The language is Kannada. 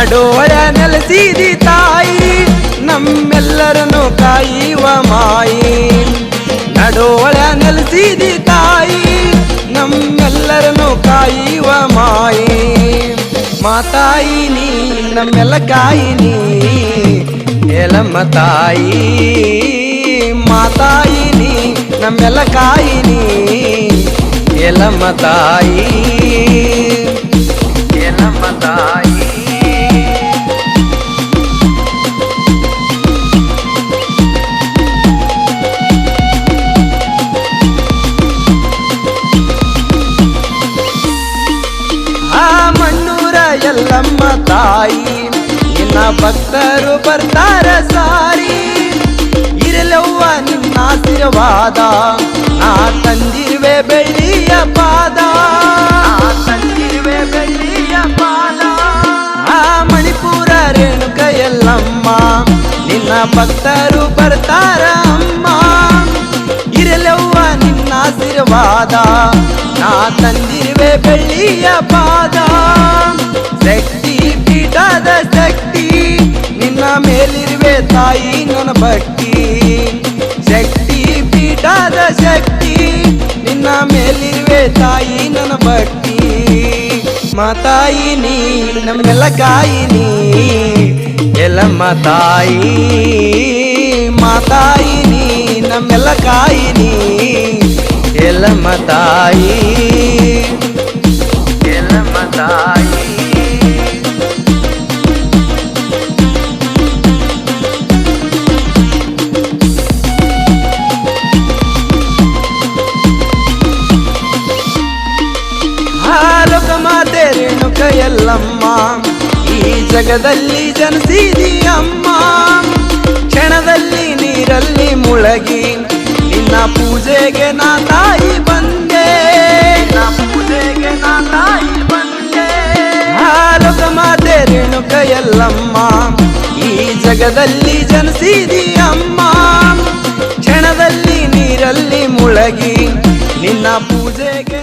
ನಡುವಳ ನೆಲೆಸಿದಿ ತಾಯಿ ನಮ್ಮೆಲ್ಲರನ್ನು ಕಾಯುವ ಮಾಯಿ ನಡುವಳ ನೆಲೆಸಿದಿ ತಾಯಿ ನಮ್ಮೆಲ್ಲರನ್ನು ಕಾಯುವ ಮಾಯಿ ಮಾತಾಯಿ ನೀ ನಮ್ಮೆಲ್ಲ ಕಾಯಿನಿ ಎಲಮ್ಮ ತಾಯಿ ಮಾತಾಯಿ ನೀ ನಮ್ಮೆಲ್ಲ ಕಾಯಿನಿ ಎಲಮ್ಮ ತಾಯಿ ಎಲಮ್ಮ ತಾಯಿ ಎಲ್ಲಮ್ಮ ತಾಯಿ ನಿನ್ನ ಭಕ್ತರು ಬರ್ತಾರ ಸಾರಿ ಇರಲವ್ವ ನಿನ್ನ ಆಶೀರ್ವಾದ ನಾ ತಂದಿರುವೆ ಬೆಳ್ಳಿಯ ಪಾದ ತಂದಿರುವೆ ಬೆಳ್ಳಿಯ ಪಾದ ಆ ಮಣಿಪುರ ರೇಣುಕ ಎಲ್ಲಮ್ಮ ನಿನ್ನ ಭಕ್ತರು ಬರ್ತಾರ ಅಮ್ಮ ಇರಲವ್ವ ನಿನ್ನ ಆಶೀರ್ವಾದ ನಾ ತಂದಿರುವೆ ಬೆಳ್ಳಿಯ ಪಾದ ಶಕ್ತಿ ಪೀಠದ ಶಕ್ತಿ ನಿನ್ನ ಮೇಲಿರುವೆ ತಾಯಿ ನನ್ನ ಭಕ್ತಿ ಶಕ್ತಿ ಪೀಠದ ಶಕ್ತಿ ನಿನ್ನ ಮೇಲಿರುವೆ ತಾಯಿ ನನ್ನ ಭಕ್ತಿ ಮಾತಾಯಿ ನೀ ನಮ್ಮೆಲ್ಲ ಕಾಯಿನಿ ಎಲ್ಲಮ್ಮ ತಾಯಿ ಮಾತಾಯಿ ನೀ ನಮ್ಮೆಲ್ಲ ಕಾಯಿನಿ ಎಲ್ಲಮ್ಮ ತಾಯಿ ಎಲ್ಲಮ್ಮ ತಾಯಿ ಲೋಕಮಾತೆ ರೇಣುಕ ಎಲ್ಲಮ್ಮ ಈ ಜಗದಲ್ಲಿ ಜನಿಸಿದಿ ಅಮ್ಮ ಕ್ಷಣದಲ್ಲಿ ನೀರಲ್ಲಿ ಮುಳಗಿ ನಿನ್ನ ಪೂಜೆಗೆ ನಾ ತಾಯಿ ಬಂದೆ ಪೂಜೆಗೆ ನಾ ತಾಯಿ ಬಂದೆ ಲೋಕಮಾತೆ ರೇಣುಕ ಎಲ್ಲಮ್ಮ ಈ ಜಗದಲ್ಲಿ ಜನಿಸಿದಿ ಅಮ್ಮ ಕ್ಷಣದಲ್ಲಿ ನೀರಲ್ಲಿ ಮುಳಗಿ ನಿನ್ನ ಪೂಜೆಗೆ